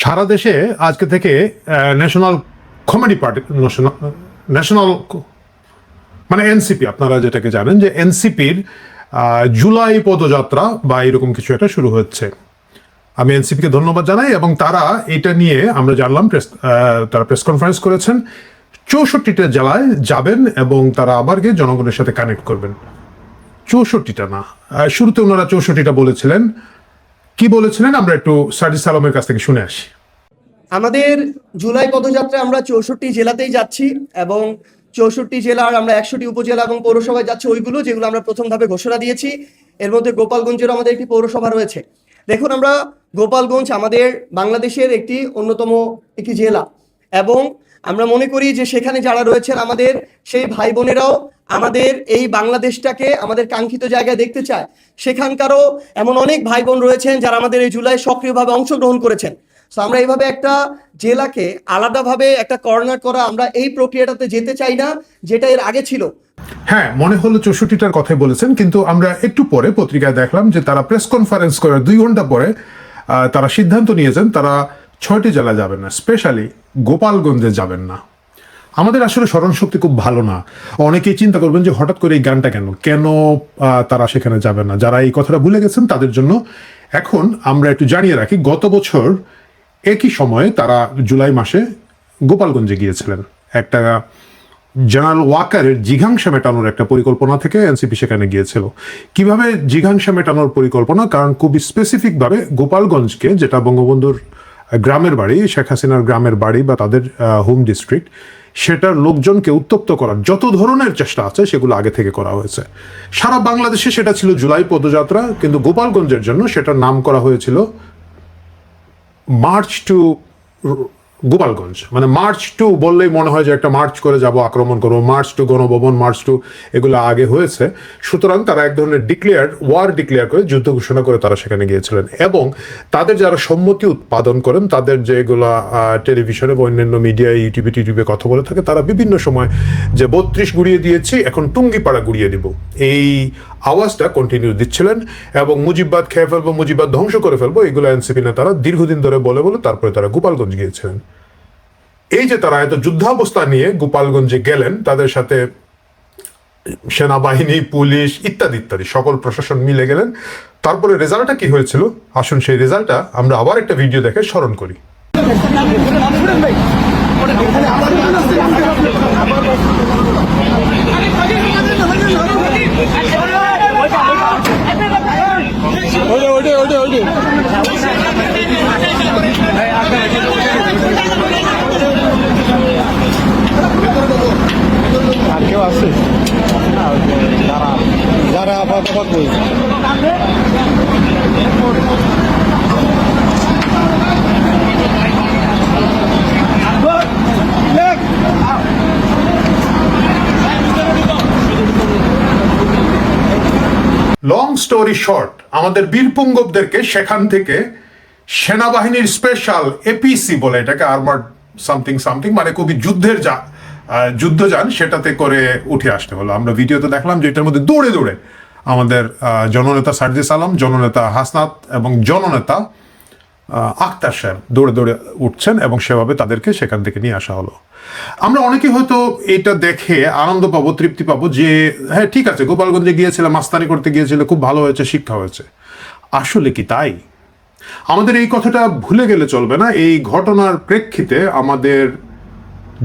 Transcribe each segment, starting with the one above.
সারা দেশে আজকে থেকে ন্যাশনাল কমেডি পার্টি ন্যাশনাল মানে এনসিপি, আপনারা যেটাকে জানেন যে এনসিপির জুলাই পদযাত্রা বা এরকম কিছু একটা শুরু হচ্ছে। আমি এনসিপিকে ধন্যবাদ জানাই এবং তারা এটা নিয়ে আমরা জানলাম তারা প্রেস কনফারেন্স করেছেন, 64টা জেলায় যাবেন এবং তারা আবার গিয়ে জনগণের সাথে কানেক্ট করবেন। 64টা না, শুরুতে ওনারা 64টা বলেছিলেন। কি বলেছিলেন আমরা একটু সার্জিস আলমের কাছ থেকে শুনে আসি। আমাদের জুলাই পদযাত্রায় আমরা 64 জেলাতেই যাচ্ছি এবং 64 জেলার আমরা 100টি উপজেলা এবং পৌরসভায় যাচ্ছি, ওইগুলো যেগুলো আমরা প্রথম ধাপে ঘোষণা দিয়েছি। এর মধ্যে গোপালগঞ্জের আমাদের একটি পৌরসভা রয়েছে। দেখুন, আমরা গোপালগঞ্জ আমাদের বাংলাদেশের একটি অন্যতম একটি জেলা এবং আমরা মনে করি যে সেখানে যারা রয়েছেন আমাদের সেই ভাই বোনেরাও আমাদের এই বাংলাদেশটাকে আমাদের কাঙ্ক্ষিত জায়গায় দেখতে চায়। সেখানকারও এমন অনেক ভাই বোন রয়েছেন যারা আমাদের এই জুলাই সক্রিয়ভাবে অংশগ্রহণ করেছেন। সো আমরা এইভাবে একটা জেলাকে আলাদাভাবে একটা কর্নার করা, আমরা এই প্রক্রিয়াটাতে যেতে চাই না যেটা এর আগে ছিল। হ্যাঁ, মনে হলো 64টার কথাই বলেছেন, কিন্তু আমরা একটু পরে পত্রিকায় দেখলাম যে তারা প্রেস কনফারেন্স করার 2 ঘন্টা পরে তারা সিদ্ধান্ত নিয়েছেন তারা 6টি জেলা যাবেন না, স্পেশালি গোপালগঞ্জে যাবেন না। আমাদের আসলে স্মরণশক্তি খুব ভালো না। অনেকেই চিন্তা করবেন যে হঠাৎ করে এই গানটা কেন তারা সেখানে যাবেন না। যারা এই কথাটা ভুলে গেছেন তাদের জন্য এখন আমরা একটু জানিয়ে রাখি, গত বছর একই সময়ে তারা জুলাই মাসে গোপালগঞ্জে গিয়েছিলেন। একটা জেনারেল ওয়াকারের জিঘাংসা মেটানোর একটা পরিকল্পনা থেকে এনসিপি সেখানে গিয়েছিল। কিভাবে জিঘাংসা মেটানোর পরিকল্পনা? কারণ খুবই স্পেসিফিকভাবে গোপালগঞ্জকে, যেটা বঙ্গবন্ধুর গ্রামের বাড়ি, শেখ হাসিনার গ্রামের বাড়ি বা তাদের হোম ডিস্ট্রিক্ট, সেটার লোকজনকে উত্তপ্ত করার যত ধরনের চেষ্টা আছে সেগুলো আগে থেকে করা হয়েছে। সারা বাংলাদেশে সেটা ছিল জুলাই পদযাত্রা, কিন্তু গোপালগঞ্জের জন্য সেটার নাম করা হয়েছিল মার্চ টু গোপালগঞ্জ। মানে মার্চ টু বললেই মনে হয় যে একটা মার্চ করে যাব, আক্রমণ করবো, march to Ganabhaban, march to এগুলো আগে হয়েছে। সুতরাং তারা এক ধরনের ওয়ার ডিক্লেয়ার করে, যুদ্ধ ঘোষণা করে তারা সেখানে গিয়েছিলেন। এবং তাদের যারা সম্মতি উৎপাদন করেন, তাদের যেগুলা টেলিভিশনে বা অন্যান্য মিডিয়ায় ইউটিউবে কথা বলে থাকে, তারা বিভিন্ন সময় যে 32 গুড়িয়ে দিয়েছি, এখন টুঙ্গিপাড়া গুড়িয়ে দিব, এই আওয়াজটা কন্টিনিউ দিচ্ছিলেন। এবং মুজিববাদ খেয়ে ফেলবো, মুজিববাদ ধ্বংস করে ফেলবো, এগুলো এনসিপি নেতারা দীর্ঘদিন ধরে বলে তারপরে তারা গোপালগঞ্জ গিয়েছিলেন। এই যে তারা এত যুদ্ধাবস্থা নিয়ে গোপালগঞ্জে গেলেন, তাদের সাথে সেনাবাহিনী, পুলিশ ইত্যাদি ইত্যাদি সকল প্রশাসন মিলে গেলেন। তারপরে রেজাল্টটা কি হয়েছিল, আসুন সেই রেজাল্টটা আমরা আবার একটা ভিডিও দেখে স্মরণ করি। আর কেউ আছে যারা আপাতত লং স্টোরি শর্ট, আমাদের বীরপুঙ্গবদেরকে সেখান থেকে সেনাবাহিনীর স্পেশাল এপিসি বলে, এটাকে আর্মার্ড সামথিং সামথিং, মানে খুবই যুদ্ধযান, সেটাতে করে উঠে আসতে হলো। আমরা ভিডিওতে দেখলাম যে এটার মধ্যে দৌড়ে দৌড়ে আমাদের জননেতা সার্জিস আলম, জননেতা হাসনাত এবং জননেতা আক্তার সাহেব দৌড়ে দৌড়ে উঠছেন এবং সেভাবে তাদেরকে সেখান থেকে নিয়ে আসা হলো। আমরা অনেকে হয়তো এটা দেখে আনন্দ পাবো, তৃপ্তি পাবো যে হ্যাঁ ঠিক আছে, গোপালগঞ্জে গিয়েছিলাম, মাস্তানি করতে গিয়েছিল, খুব ভালো হয়েছে, শিক্ষা হয়েছে। আসলে কি তাই? আমাদের এই কথাটা ভুলে গেলে চলবে না। এই ঘটনার প্রেক্ষিতে আমাদের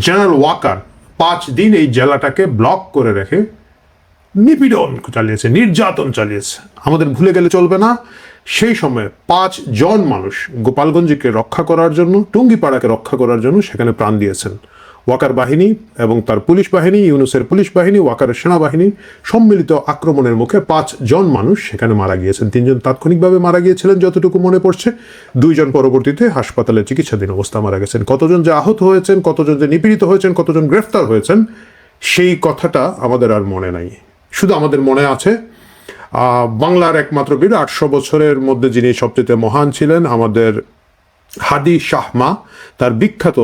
জেনারেল ওয়াকার 5 দিন এই জেলাটাকে ব্লক করে রেখে নিপীড়ন চালিয়েছে, নির্যাতন চালিয়েছে। আমাদের ভুলে গেলে চলবে না, সেই সময় 5 জন মানুষ গোপালগঞ্জকে রক্ষা করার জন্য, টুঙ্গিপাড়াকে রক্ষা করার জন্য সেখানে প্রাণ দিয়েছেন। ওয়াকার বাহিনী এবং তার পুলিশ বাহিনী, ইউনুসের পুলিশ বাহিনী, ওয়াকারের সেনাবাহিনী সম্মিলিত আক্রমণের মুখে 5 জন মানুষ সেখানে মারা গিয়েছেন। 3 জন তাৎক্ষণিকভাবে মারা গিয়েছিলেন যতটুকু মনে পড়ছে, 2 জন পরবর্তীতে হাসপাতালে চিকিৎসাধীন অবস্থা মারা গেছেন। কতজন যে আহত হয়েছেন, কতজন যে নিপীড়িত হয়েছেন, কতজন গ্রেফতার হয়েছেন, সেই কথাটা আমাদের আর মনে নাই। শুধু আমাদের মনে আছে বাংলার একমাত্র বীর, 800 বছরের মধ্যে যিনি সবচেয়ে মহান ছিলেন, আমাদের হাদি শাহমা, তার বিখ্যাত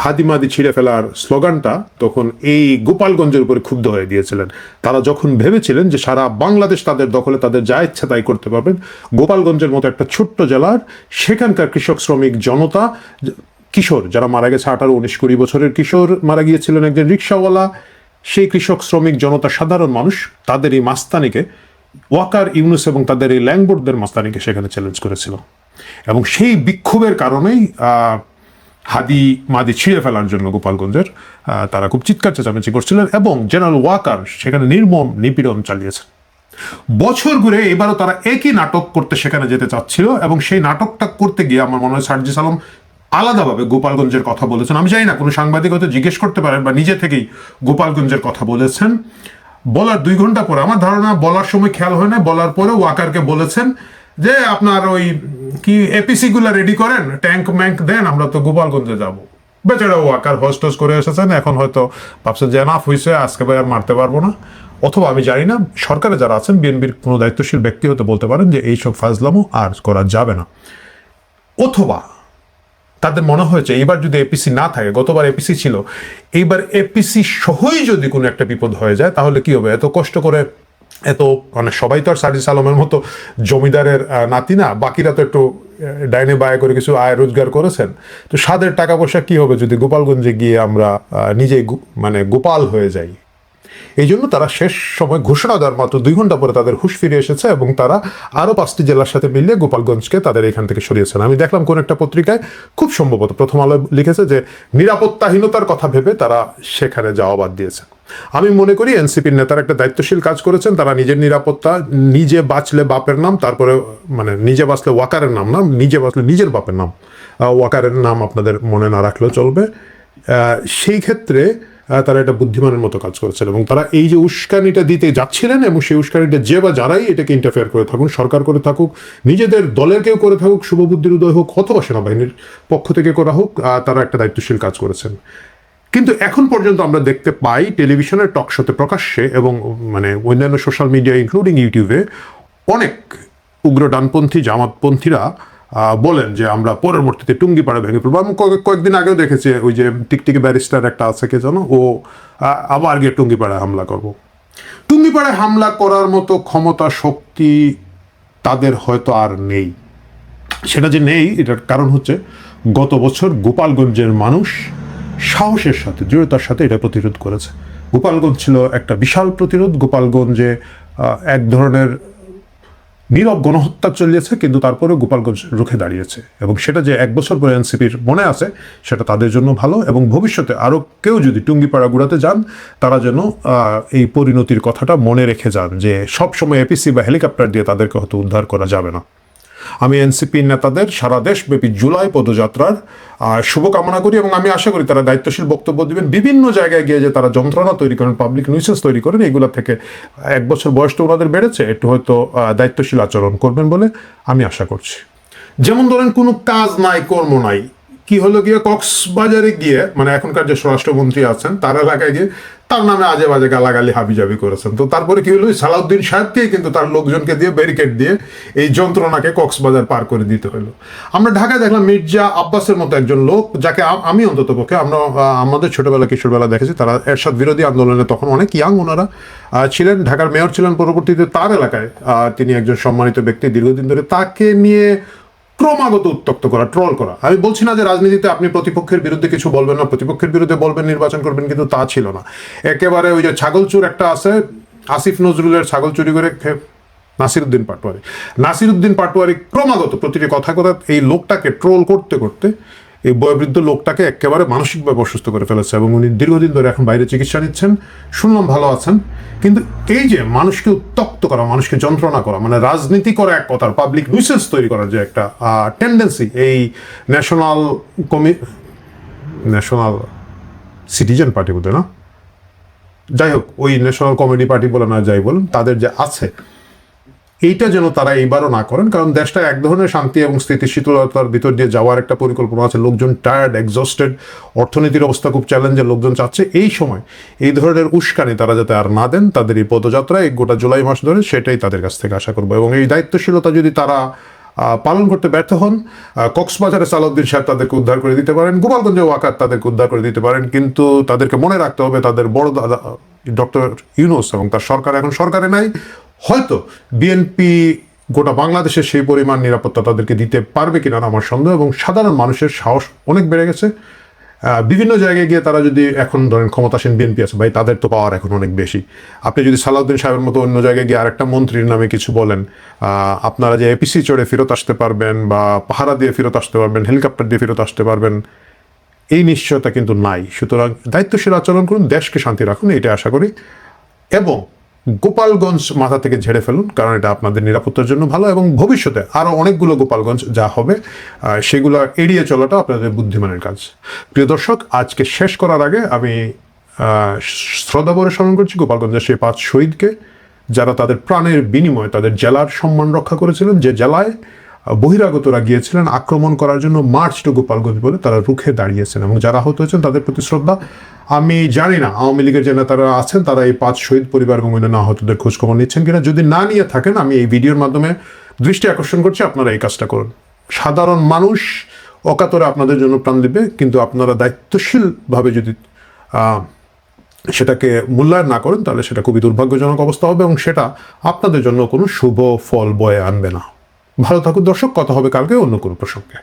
হাদিমাদি ছিঁড়ে ফেলার স্লোগানটা তখন এই গোপালগঞ্জের উপরে ক্ষুব্ধ হয়ে গিয়েছিলেন। তারা যখন ভেবেছিলেন যে সারা বাংলাদেশ তাদের দখলে, তাদের যা ইচ্ছা তাই করতে পারবেন, গোপালগঞ্জের মতো একটা ছোট্ট জেলার সেখানকার কৃষক শ্রমিক জনতা, কিশোর যারা মারা গেছে, 18, 19, 20 বছরের কিশোর মারা গিয়েছিলেন, একজন রিক্সাওয়ালা, সেই কৃষক শ্রমিক জনতা, সাধারণ মানুষ, তাদের এই মাস্তানিকে, ওয়াকার ইউনুস এবং তাদের এই ল্যাংবোর্ডদের মাস্তানিকে সেখানে চ্যালেঞ্জ করেছিল। এবং সেই বিক্ষোভের কারণেই হাদি মাদি ছিঁড়ে ফেলার জন্য গোপালগঞ্জের তারা খুব চিৎকার চেঁচামেচি করছিলেন এবং জেনারেল ওয়াকার সেখানে নির্মম নিপীড়ন চালিয়েছেন। বছর ঘুরে এবারও তারা একই নাটক করতে সেখানে যেতে চাচ্ছিল এবং সেই নাটকটা করতে গিয়ে আমার মনে হয় সার্জিস আলম আলাদাভাবে গোপালগঞ্জের কথা বলেছেন। আমি জানি না, কোনো সাংবাদিক হয়তো জিজ্ঞেস করতে পারেন বা নিজে থেকেই গোপালগঞ্জের কথা বলেছেন। বলার 2 ঘন্টা পরে, আমার ধারণা বলার সময় খেয়াল হয় না, বলার পরে ওয়াকারকে বলেছেন যে আপনার ওই কি এপিসি গুলা রেডি করেন, ট্যাঙ্ক ম্যাঙ্ক দেন, আমরা তো গোপালগঞ্জে যাব। বেচারা ওয়াকার হোস্টোস করে এসেছেন, এখন হয়তো ভাবছেন যে এনাফ হয়েছে, আজকে ভাই আর মারতে পারবো না। অথবা আমি জানি না, সরকারে যারা আছেন, বিএনপির কোনো দায়িত্বশীল ব্যক্তি হতে বলতে পারেন যে এইসব ফাজলামো আর করা যাবে না। অথবা তাদের মনে হয়েছে এইবার যদি এপিসি না থাকে, গতবার এপিসি ছিল, এইবার এপিসি সহই যদি কোনো একটা বিপদ হয়ে যায় তাহলে কি হবে? এত কষ্ট করে, এত মানে সবাই তো আর সার্জিস আলমের মতো জমিদারের নাতি না, বাকিরা তো একটু ডাইনে বায়ে করে কিছু আয় রোজগার করেছেন। তো সাদের টাকা পয়সা কি হবে যদি গোপালগঞ্জে গিয়ে আমরা নিজেই মানে গোপাল হয়ে যাই? এই জন্য তারা শেষ সময় ঘোষণা দেওয়ার মাত্র 2 ঘন্টা পরে তাদের হুঁশ ফিরে এসেছে এবং তারা আরও 5টি জেলার সাথে মিলিয়ে গোপালগঞ্জকে তাদের এখান থেকে সরিয়েছেন। আমি দেখলাম কোন একটা পত্রিকায়, খুব সম্ভবত প্রথম আলো লিখেছে যে নিরাপত্তাহীনতার কথা ভেবে তারা সেখানে যাওয়া বাদ দিয়েছেন। আমি মনে করি এনসিপির নেতারা একটা দায়িত্বশীল কাজ করেছেন। তারা নিজের নিরাপত্তা, নিজে বাঁচলে বাপের নাম, তারপরে মানে নিজে বাঁচলে ওয়াকারের নাম না, নিজে বাঁচলে নিজের বাপের নাম, ওয়াকারের নাম আপনাদের মনে না রাখলেও চলবে। সেই ক্ষেত্রে তারা এটা বুদ্ধিমানের মতো কাজ করেছেন এবং তারা এই যে উস্কানিটা দিতে যাচ্ছিলেন এবং সেই উস্কানিটা যে বা যারাই এটাকে ইন্টারফেয়ার করে থাকুন, সরকার করে থাকুক, নিজেদের দলের কেউ করে থাকুক, শুভবুদ্ধির উদয় হোক অথবা সেনাবাহিনীর পক্ষ থেকে করা হোক, তারা একটা দায়িত্বশীল কাজ করেছেন। কিন্তু এখন পর্যন্ত আমরা দেখতে পাই টেলিভিশনের টক শোতে প্রকাশ্যে এবং মানে অন্যান্য সোশ্যাল মিডিয়া ইনক্লুডিং ইউটিউবে অনেক উগ্র ডানপন্থী জামাতপন্থীরা বলেন যে আমরা পরবর্তীতে টুঙ্গিপাড়া ভেঙে পড়বো। আমি কয়েকদিন আগেও দেখেছি ওই যে টিকটিকি ব্যারিস্টার একটা আছে, কে জানো, ও আবার গিয়ে টুঙ্গিপাড়ায় হামলা করবো। টুঙ্গিপাড়ায় হামলা করার মতো ক্ষমতা শক্তি তাদের হয়তো আর নেই। সেটা যে নেই এটার কারণ হচ্ছে গত বছর গোপালগঞ্জের মানুষ সাহসের সাথে, দৃঢ়তার সাথে এটা প্রতিরোধ করেছে। গোপালগঞ্জ ছিল একটা বিশাল প্রতিরোধ। গোপালগঞ্জে এক ধরনের নীরব গণহত্যা চলিয়েছে, কিন্তু তারপরে গোপালগঞ্জ রুখে দাঁড়িয়েছে এবং সেটা যে 1 বছর পরে এনসিপির মনে আছে সেটা তাদের জন্য ভালো। এবং ভবিষ্যতে আরও কেউ যদি টুঙ্গিপাড়া গুড়াতে যান তারা যেন এই পরিণতির কথাটা মনে রেখে যান যে সব সময় এপিসি বা হেলিকপ্টার দিয়ে তাদেরকে হয়তো উদ্ধার করা যাবে না। আমি এনসিপি নেতাদের সারা দেশব্যাপী জুলাই পদযাত্রার শুভকামনা করি এবং আমি আশা করি তারা দায়িত্বশীল বক্তব্য দিবেন। বিভিন্ন জায়গায় গিয়ে যে তারা যন্ত্রণা তৈরি করেন, পাবলিক নিউসেন্স তৈরি করেন, এগুলো থেকে 1 বছর বয়স তো ওনাদের বেড়েছে, একটু হয়তো দায়িত্বশীল আচরণ করবেন বলে আমি আশা করছি। যেমন ধরেন কোনো কাজ নাই, কর্ম নাই, কি হলো গিয়ে কক্সবাজারে গিয়ে, মানে এখনকার যে স্বরাষ্ট্রমন্ত্রী আছেন তার এলাকায় গিয়ে তার নামে আজে বাজে গালাগালি হাবিজাবি করেছেন। তো তারপরে কি হলো, সালাউদ্দিন সাহেবকে কিন্তু তার লোকজনকে দিয়ে ব্যারিকেড দিয়ে এই যন্ত্রণাকে কক্সবাজার পার করে দিতে হলো। আমরা ঢাকায় দেখলাম মির্জা আব্বাসের মতো একজন লোক, যাকে আমি অন্তত পক্ষে আমরা আমাদের ছোটবেলা কিশোরবেলা দেখেছি, তারা এরশাদ বিরোধী আন্দোলনে তখন অনেক ইয়াং ওনারা ছিলেন, ঢাকার মেয়র ছিলেন, পরবর্তীতে তার এলাকায় তিনি একজন সম্মানিত ব্যক্তি দীর্ঘদিন ধরে, তাকে নিয়ে ক্রমাগত উত্তক্ত করা, ট্রল করা। আমি বলছি না যে রাজনীতিতে আপনি প্রতিপক্ষের বিরুদ্ধে কিছু বলবেন না, প্রতিপক্ষের বিরুদ্ধে বলবেন, নির্বাচন করবেন, কিন্তু তা ছিল না। একেবারে ওই যে ছাগল চোর একটা আছে, আসিফ নজরুলের ছাগল চুরি করে নাসিরউদ্দিন পাটোয়ারি ক্রমাগত প্রতিটি কথা এই লোকটাকে ট্রোল করতে করতে এই বয়োবৃদ্ধ লোকটাকে একেবারে মানসিকভাবে অসুস্থ করে ফেলেছে এবং উনি দীর্ঘদিন ধরে এখন বাইরে চিকিৎসা নিচ্ছেন, শুনলাম ভালো আছেন। কিন্তু এই যে মানুষকে উত্তক্ত করা, মানুষকে যন্ত্রণা করা, মানে রাজনীতি করা এক কথার, পাবলিক নিউসেন্স তৈরি করার যে একটা টেন্ডেন্সি এই ন্যাশনাল সিটিজেন পার্টি বলতে, না যাই হোক, ওই ন্যাশনাল কমেডি পার্টি বলে না যাই বলুন, তাদের যে আছে, এইটা যেন তারা এইবারও না করেন। কারণ দেশটা এক ধরনের শান্তি এবং স্থিতিশীলতার ভিতর দিয়ে যাওয়ার একটা পরিকল্পনা আছে। লোকজন টায়ার্ড, এক্সস্টেড, অর্থনীতির অবস্থা খুব চ্যালেঞ্জের, লোকজন চাচ্ছে এই সময় এই ধরনের উস্কানি তারা যাতে আর না দেন তাদের এই পদযাত্রায় গোটা জুলাই মাস ধরে, সেটাই তাদের কাছ থেকে আশা করবো। এবং এই দায়িত্বশীলতা যদি তারা পালন করতে ব্যর্থ হন। কক্সবাজারে সালাউদ্দিন সাহেব তাদেরকে উদ্ধার করে দিতে পারেন, গোপালগঞ্জে ওয়াকার তাদেরকে উদ্ধার করে দিতে পারেন, কিন্তু তাদেরকে মনে রাখতে হবে তাদের বড় দাদা ডক্টর ইউনূস এবং তার সরকার এখন সরকারে নাই। হয়তো বিএনপি গোটা বাংলাদেশে সেই পরিমাণ নিরাপত্তা তাদেরকে দিতে পারবে কিনা আমার সন্দেহ, এবং সাধারণ মানুষের সাহস অনেক বেড়ে গেছে। বিভিন্ন জায়গায় গিয়ে তারা যদি এখন ধরেন ক্ষমতাসীন বিএনপি আছে ভাই, তাদের তো পাওয়ার এখন অনেক বেশি। আপনি যদি সালাউদ্দিন সাহেবের মতো অন্য জায়গায় গিয়ে আরেকটা মন্ত্রীর নামে কিছু বলেন, আপনারা যে এপিসি চড়ে ফেরত আসতে পারবেন বা পাহারা দিয়ে ফেরত আসতে পারবেন, হেলিকপ্টার দিয়ে ফেরত আসতে পারবেন, এই নিশ্চয়তা কিন্তু নাই। সুতরাং দায়িত্বশীল আচরণ করুন, দেশকে শান্তি রাখুন, এটা আশা করি। এবং গোপালগঞ্জ মাথা থেকে ঝেড়ে ফেলুন, কারণ এটা আপনাদের নিরাপত্তার জন্য ভালো, এবং ভবিষ্যতে আরও অনেকগুলো গোপালগঞ্জ যা হবে সেগুলো এড়িয়ে চলাটা আপনাদের বুদ্ধিমানের কাজ। প্রিয় দর্শক, আজকে শেষ করার আগে আমি শ্রদ্ধাভরে স্মরণ করছি গোপালগঞ্জের সেই 5 শহীদকে, যারা তাদের প্রাণের বিনিময়ে তাদের জেলার সম্মান রক্ষা করেছিলেন। যে জেলায় বহিরাগতরা গিয়েছিলেন আক্রমণ করার জন্য, মার্চ টু গোপালগঞ্জ বলে তারা রুখে দাঁড়িয়েছেন, এবং যারা আহত হয়েছেন তাদের প্রতি শ্রদ্ধা। আমি জানি না আওয়ামী লীগের যে নেতারা আছেন তারা এই 5 শহীদ পরিবার এবং অন্যান্য আহতদের খোঁজখবর নিচ্ছেন কিনা। যদি না নিয়ে থাকেন, আমি এই ভিডিওর মাধ্যমে দৃষ্টি আকর্ষণ করছি আপনারা এই কাজটা করুন। সাধারণ মানুষ অকাতরে আপনাদের জন্য প্রাণ দিবে, কিন্তু আপনারা দায়িত্বশীলভাবে যদি সেটাকে মূল্যায়ন না করেন, তাহলে সেটা খুবই দুর্ভাগ্যজনক অবস্থা হবে, এবং সেটা আপনাদের জন্য কোনো শুভ ফল বয়ে আনবে না। ভালো থাকুন দর্শক, কথা হবে কালকে অন্য কোনো প্রসঙ্গে।